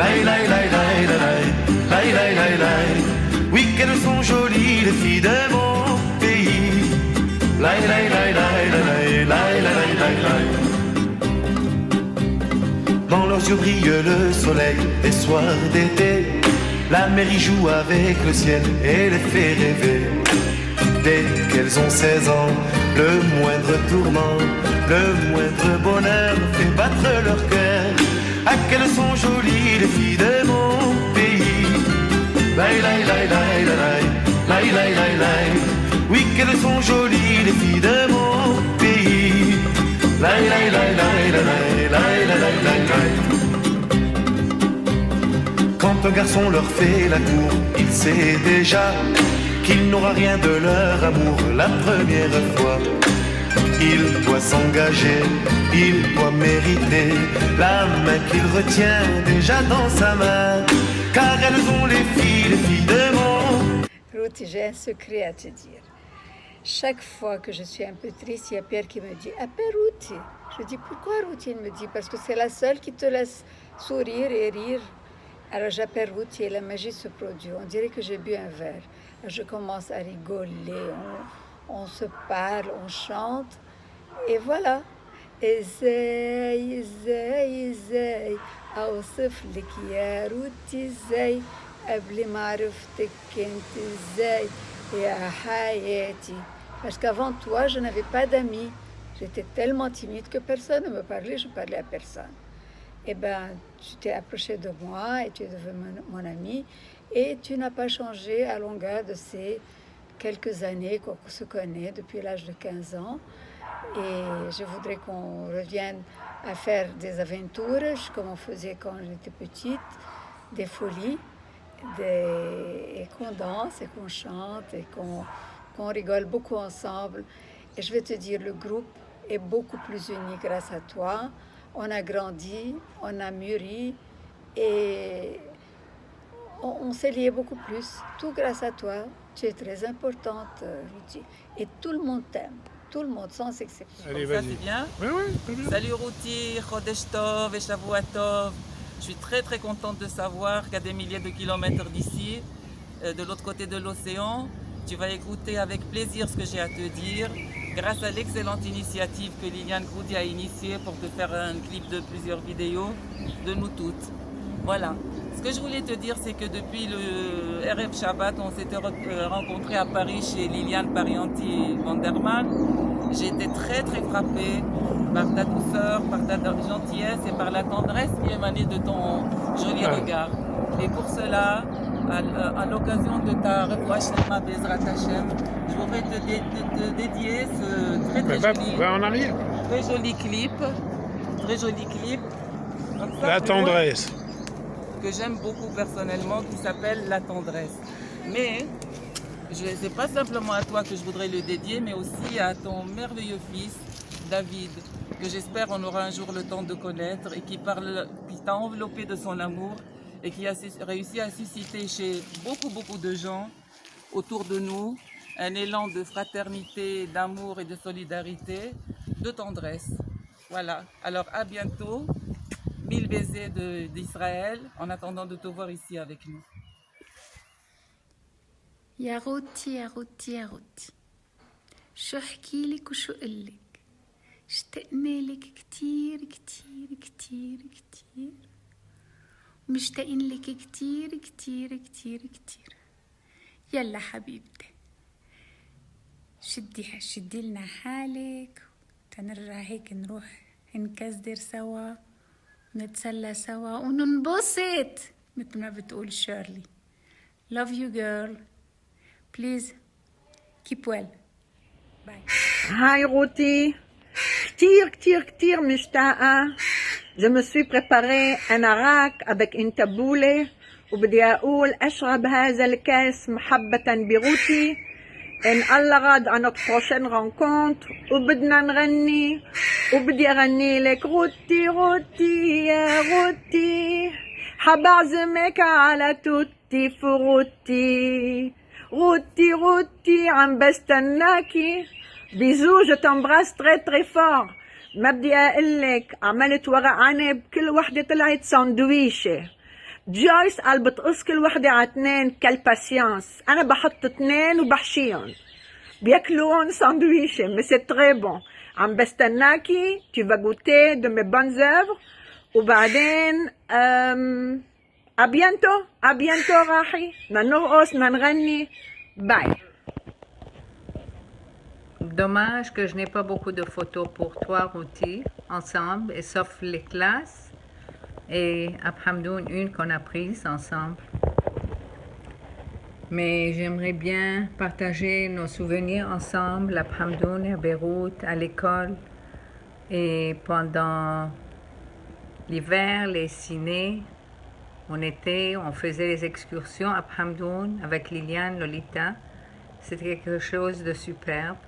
Laï, laï, laï, laï, laï, laï, laï, laï, laï. Oui, qu'elles sont jolies les filles de mon pays. Laï, laï, laï, laï, laï, laï, laï, laï, laï, laï. Dans leurs yeux brille le soleil des soirs d'été. La mer y joue avec le ciel et les fait rêver. Dès qu'elles ont 16 ans, le moindre tourment, le moindre bonheur fait battre leur cœur. Ah, qu'elles sont jolies les filles de mon pays. Laï, laï, laï, laï, laï, laï, laï, laï, laï. Oui, qu'elles sont jolies les filles de mon pays. Laï, laï, laï, laï, laï, laï, laï, laï, laï, laï. Quand un garçon leur fait la cour, il sait déjà qu'il n'aura rien de leur amour la première fois. Il doit s'engager, il doit mériter la main qu'il retient déjà dans sa main. Car elles ont les filles de mon... Ruti, j'ai un secret à te dire. Chaque fois que je suis un peu triste, il y a Pierre qui me dit « Appelle Ruti ». Je dis « Pourquoi Ruti ?» Il me dit « Parce que c'est la seule qui te laisse sourire et rire ». Alors j'appelle Ruti et la magie se produit. On dirait que j'ai bu un verre. Je commence à rigoler, on se parle, on chante. Et voilà. ازاي ازاي ازاي اوصف لك يا روتي ازاي قبل ما عرفتك كنت ازاي يا حياتي. Parce qu'avant toi, je n'avais pas d'amis. J'étais tellement timide que personne ne me parlait, je parlais à personne. Eh bien, tu t'es approché de moi et tu es devenu mon ami et tu n'as pas changé à longueur de ces quelques années qu'on se connaît depuis l'âge de 15 ans. Et je voudrais qu'on revienne à faire des aventures comme on faisait quand j'étais petite, des folies, et qu'on danse et qu'on chante et qu'on rigole beaucoup ensemble. Et je vais te dire, le groupe est beaucoup plus uni grâce à toi. On a grandi, on a mûri et on s'est lié beaucoup plus. Tout grâce à toi. Tu es très importante, Ruti. Et tout le monde t'aime. Tout le monde, sans exception. Allez, vas-y. Ça, c'est bien? Oui, très bien. Salut Ruti, Chodesh Tov et Shavua Tov. Je suis très très contente de savoir qu'à des milliers de kilomètres d'ici, de l'autre côté de l'océan, tu vas écouter avec plaisir ce que j'ai à te dire, grâce à l'excellente initiative que Liliane Groudi a initiée pour te faire un clip de plusieurs vidéos de nous toutes. Voilà. Ce que je voulais te dire, c'est que depuis le RF Shabbat, on s'était rencontrés à Paris chez Liliane Parianti Vanderman. J'ai été très très frappée par ta douceur, par ta gentillesse et par la tendresse qui émanait de ton joli regard. Et pour cela, à l'occasion de ta Refoua Shlema Bezrat Hashem, je voudrais te dédier ce très joli clip. Très joli clip. Comme ça, la tendresse. Que j'aime beaucoup personnellement, qui s'appelle La Tendresse. Mais c'est pas simplement à toi que je voudrais le dédier, mais aussi à ton merveilleux fils, David, que j'espère on aura un jour le temps de connaître et qui t'a enveloppé de son amour et qui a réussi à susciter chez beaucoup de gens autour de nous un élan de fraternité, d'amour et de solidarité, de tendresse. Voilà, alors à bientôt. 1000 baisers d'Israël, en attendant de te voir ici avec nous. يا روتي يا روتي يا روتي، شو احكي لك وشو قلك، اشتقنا لك كتير كتير كتير كتير، ومشتاقين لك كتير كتير كتير كتير. يلا حبيبتي شدي لنا حالك تنرجع هيك نروح نكزدر سوا نتسلى سوا وننبسط مثل ما بتقول شيرلي. Love you girl. Please keep well. Bye. Hi Ruti. كتير مشتاقة. Je me suis préparé un arak avec une taboule وبدي أقول أشرب هذا الكاس محبة بروتي. إن الله غاد à notre prochaine rencontre وبدنا نغني وبدي أغني لك روتي روتي يا روتي حبعزمك على توتي فروتي روتي روتي عم بستناكي بيزو je t'embrasse très fort. ما بدي أقلك عملت ورق عنب كل وحدة طلعت ساندويشة جويس قال بتقص كل وحدة على 2 كالباسيانس. أنا بحط 2 وبحشيهم بياكلون ساندويشة mais c'est très bon. عم بستناكي tu vas goûter de mes bonnes œuvres وبعدين à bientôt راحي بدنا نرقص بدنا نغني. باي. Dommage que je n'ai pas beaucoup de photos pour toi, Routi, ensemble, et sauf les classes et Abhamdoun, une qu'on a prise ensemble. Mais j'aimerais bien partager nos souvenirs ensemble, à Abhamdoun, à Beyrouth, à l'école, et pendant l'hiver, les ciné, on faisait les excursions à Abhamdoun avec Liliane, Lolita. C'était quelque chose de superbe.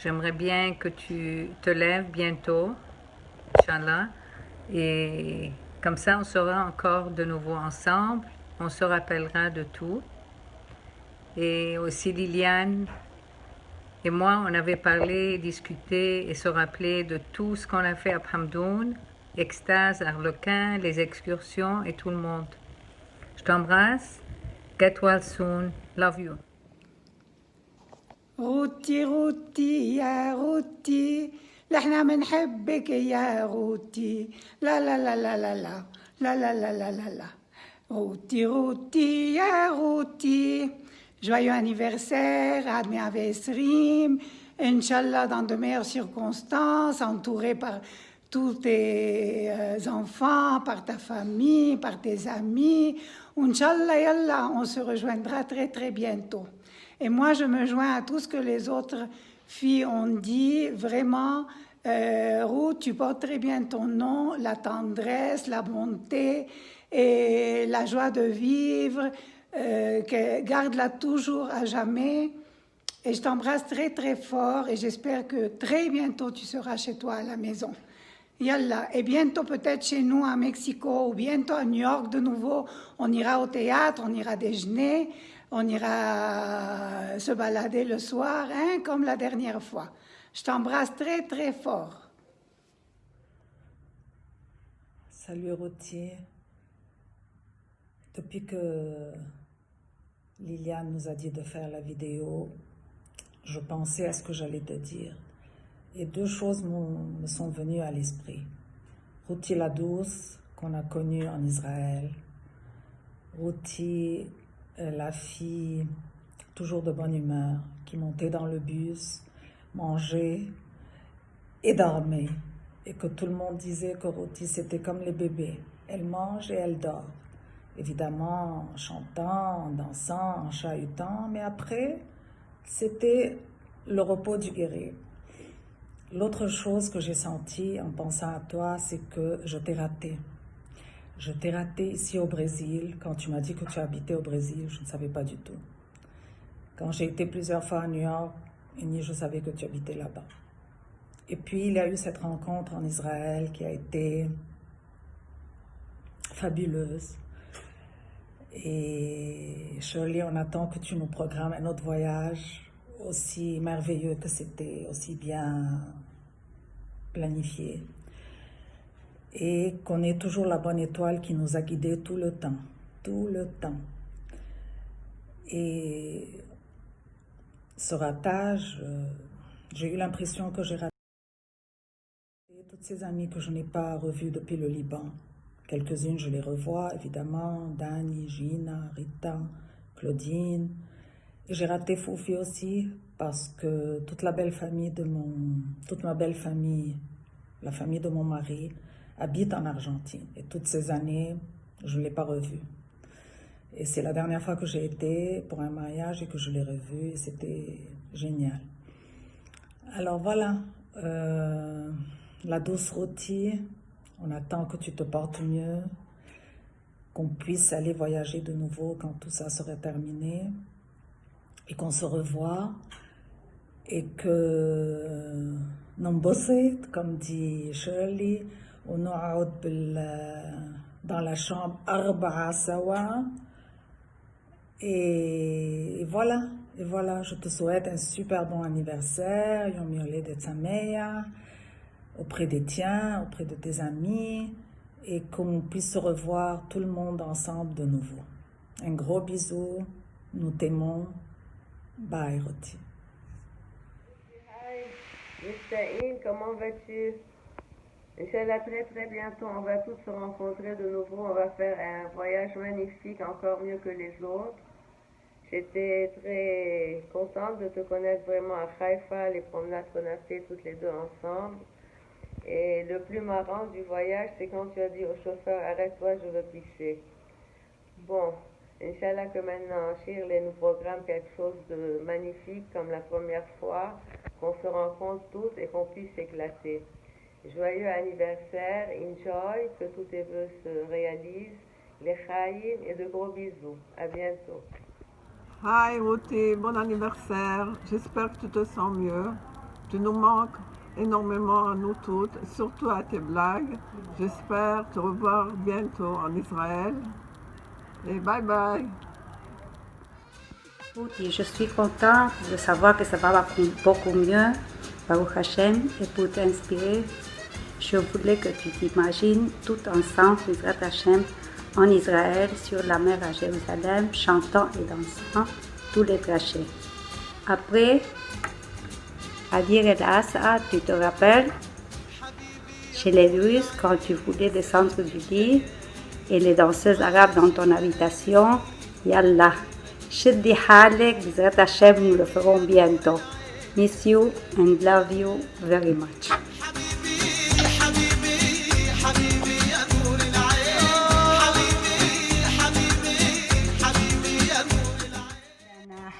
J'aimerais bien que tu te lèves bientôt, Inch'Allah, et comme ça on sera encore de nouveau ensemble, on se rappellera de tout. Et aussi Liliane et moi, on avait parlé, discuté et se rappelé de tout ce qu'on a fait à Abhamdoun, Extase, Arlequin, les excursions et tout le monde. Je t'embrasse, get well soon, love you. روتي روتي يا روتي لحنا منحبك يا روتي لا لا لا لا لا لا لا لا لا لا لا لا روتي روتي يا روتي joyeux anniversaire عاد 120 Inch'Allah dans de meilleures circonstances entouré par tous tes enfants, par ta famille, par tes amis. Inch'Allah, yallah, on se rejoindra très très bientôt. Et moi, je me joins à tout ce que les autres filles ont dit. Vraiment, Ruth, tu portes très bien ton nom, la tendresse, la bonté et la joie de vivre. Garde-la toujours à jamais. Et je t'embrasse très très fort et j'espère que très bientôt tu seras chez toi à la maison. Yallah, et bientôt peut-être chez nous à Mexico ou bientôt à New York de nouveau. On ira au théâtre, on ira déjeuner. On ira se balader le soir, hein, comme la dernière fois. Je t'embrasse très, très fort. Salut Routier. Depuis que Liliane nous a dit de faire la vidéo, je pensais à ce que j'allais te dire. Et 2 choses me sont venues à l'esprit. Routi la douce, qu'on a connue en Israël. Routi, la fille toujours de bonne humeur, qui montait dans le bus, mangeait et dormait. Et que tout le monde disait que Routi, c'était comme les bébés. Elle mange et elle dort. Évidemment, en chantant, en dansant, en chahutant. Mais après, c'était le repos du guerrier. L'autre chose que j'ai sentie en pensant à toi, c'est que je t'ai raté. Je t'ai raté ici au Brésil. Quand tu m'as dit que tu habitais au Brésil, je ne savais pas du tout. Quand j'ai été plusieurs fois à New York, je savais que tu habitais là-bas. Et puis, il y a eu cette rencontre en Israël qui a été fabuleuse. Et Shirley, on attend que tu nous programmes un autre voyage aussi merveilleux que c'était, aussi bien planifié. Et qu'on ait toujours la bonne étoile qui nous a guidés tout le temps. Tout le temps. Et ce ratage, j'ai eu l'impression que j'ai raté toutes ces amies que je n'ai pas revues depuis le Liban. Quelques-unes, je les revois, évidemment, Dani, Gina, Rita, Claudine. Et j'ai raté Foufi aussi, parce que toute ma belle famille, la famille de mon mari, habite en Argentine. Et toutes ces années, je ne l'ai pas revue. Et c'est la dernière fois que j'ai été pour un mariage et que je l'ai revue, et c'était génial. Alors voilà, la douce rôtie, on attend que tu te portes mieux, qu'on puisse aller voyager de nouveau quand tout ça serait terminé, et qu'on se revoie, et que ننبسط, comme dit Shirley, ونقعد dans la chambre 4 سوا. Et voilà, je te souhaite un super bon anniversaire, Yom Yoledet Sameach, auprès des tiens, auprès de tes amis, et qu'on puisse se revoir tout le monde ensemble de nouveau. Un gros bisou, nous t'aimons. Bye, Ruti. Hi, Mr. comment vas-tu? Inch'Allah, très très bientôt, on va tous se rencontrer de nouveau. On va faire un voyage magnifique, encore mieux que les autres. J'étais très contente de te connaître vraiment à Haïfa, les promenades qu'on a fait toutes les deux ensemble. Et le plus marrant du voyage, c'est quand tu as dit au chauffeur, arrête-toi, je veux pisser. Bon, Inch'Allah que maintenant, Shirley nous programme quelque chose de magnifique, comme la première fois, qu'on se rencontre toutes et qu'on puisse s'éclater. Joyeux anniversaire, enjoy, que tous tes vœux se réalisent, les chaïm et de gros bisous. À bientôt. Hi Ruti, bon anniversaire. J'espère que tu te sens mieux. Tu nous manques énormément à nous toutes, surtout à tes blagues. J'espère te revoir bientôt en Israël. Et bye bye. Ruti, je suis contente de savoir que ça va beaucoup mieux, Baruch Hashem, et pour t'inspirer, je voulais que tu t'imagines tout ensemble, Mizrat Hashem, en Israël, sur la mer à Jérusalem, chantant et dansant tous les trachés. Après, à Dir el Asa, tu te rappelles, chez les Russes, quand tu voulais descendre du lit, et les danseuses arabes dans ton habitation, Yallah, Shiddi Halek, Mizrat Hashem, nous le ferons bientôt. Miss you and love you very much.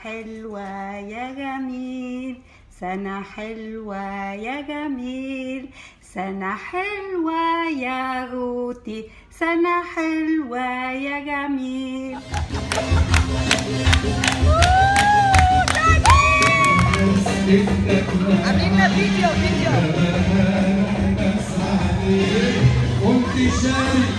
حلوة يا جميل سنة حلوة يا جميل سنة حلوة يا روتي سنة حلوة يا جميل عاملين فيديو وانت شايف